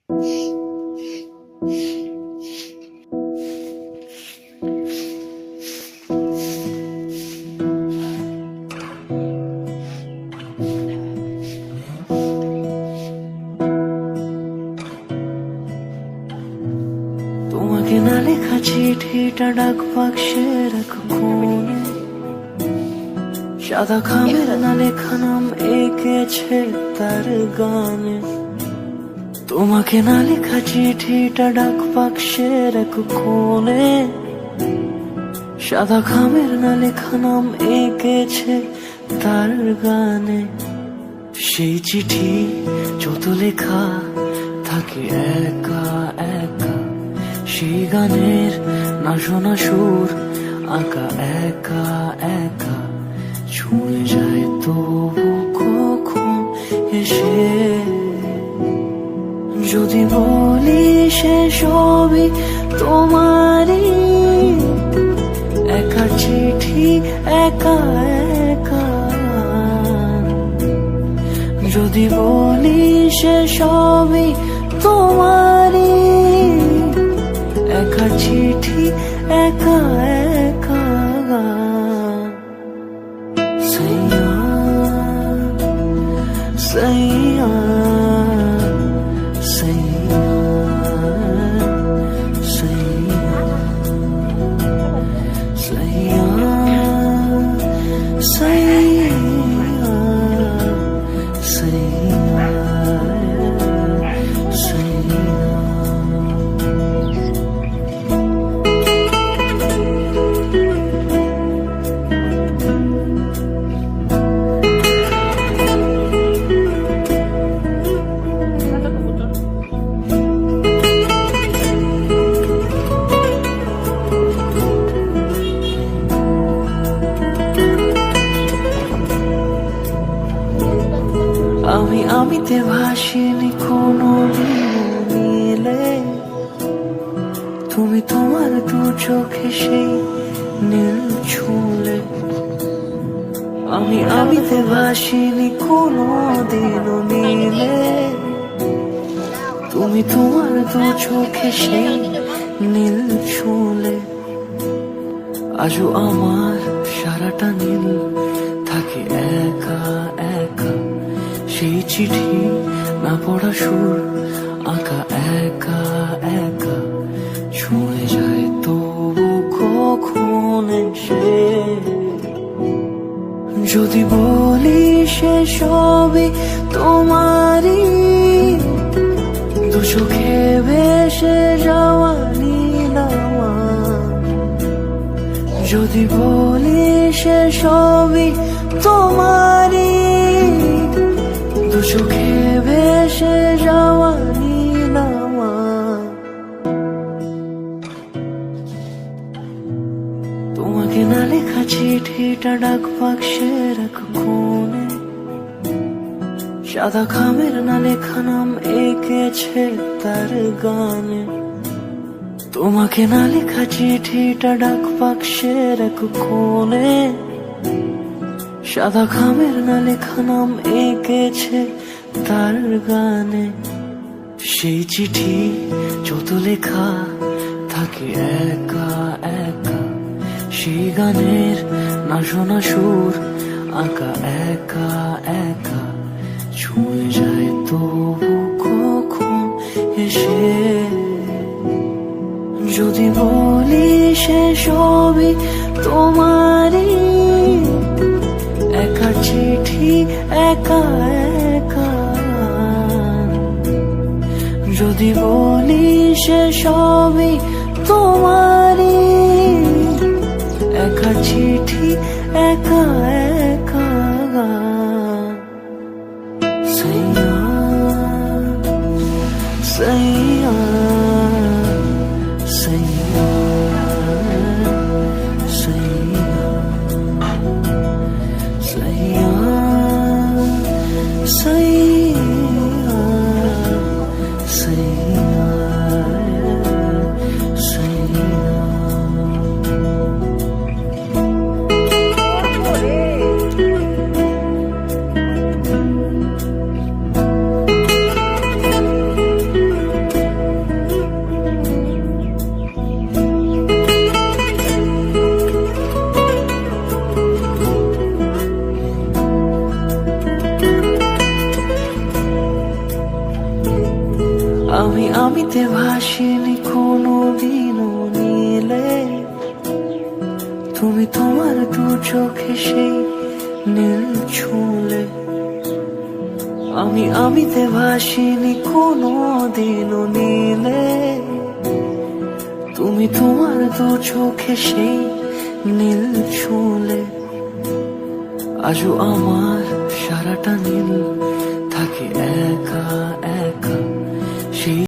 তোমাকে না লেখা চিঠিটা ডাক বাক্সে রাখো কোণে, সাদা খামের না লেখা নাম এঁকেছে তার গানে। তোমাকে না লেখা চিঠিটা ডাক বাক্সে রাখো কোণে, সাদা খামের না লেখা নাম এঁকেছে তার গানে। সেই চিঠি যত লেখা থাকে একা একা, সেই গানের না শোনা সুর আঁকা একা একা, ছুঁয়ে যায় তবু কখন এসে। যদি বলি সে সবই তোমারই, একা চিঠি একা একা। যদি বলি সে সবই তোমারই, একা চিঠি একা একা। সাইয়া সাইয়া সাইয়া সাইয়া সাইয়া আমিতে ভাসিনি কোনো মিলে, তুমি তোমার দু চোখে সেই নীল ছুঁলে। আমিতে ভাসিনি কোনো দিন মিলে, তুমি তোমার দু চোখে সেই নীল ছুঁলে। আজও আমার সারাটা নীল থাকে একা একা, সেই চিঠি না পড়া সুর আঁকা একা একা, ছুঁয়ে যায় তবু কখন এসে। যদি বলি সে সবই তোমারই, দু চোখে ভেসে যাওয়া নীলামা। যদি বলি সে সবই তোমারই, দু চোখে ভেসে যাওয়া নীলামা। তোমাকে না লেখা চিঠিটা ডাক বাক্সে রাখো কোণে, সাদা খামের না লেখা নাম এঁকেছে তার গানে। তোমাকে না লেখা চিঠিটা ডাক বাক্সে রাখো কোণে, সাদা খামের না লেখা নাম এঁকেছে তার গানে। সেই চিঠি যত লেখা থাকে একা একা, সেই গানের না শোনা সুর আঁকা একা একা, ছুঁয়ে যায় তবু কখন এসে। যদি বলি সে সবই তোমারই, একা চিঠি একা একা। যদি বলি সে সবই তোমারই, একা চিঠি একা একা। সাইয়া সাইয়া সাইয়া সাইয়া আমিতে ভাসিনি কোনো দিনও নীলে, তুমি তোমার দু চোখে সেই নীল ছুঁলে। আমিতে ভাসিনি কোনো দিনও নীলে, তুমি তোমার দু চোখে সেই নীল ছুঁলে। আজও আমার সারাটা নীল থাকে একা একা।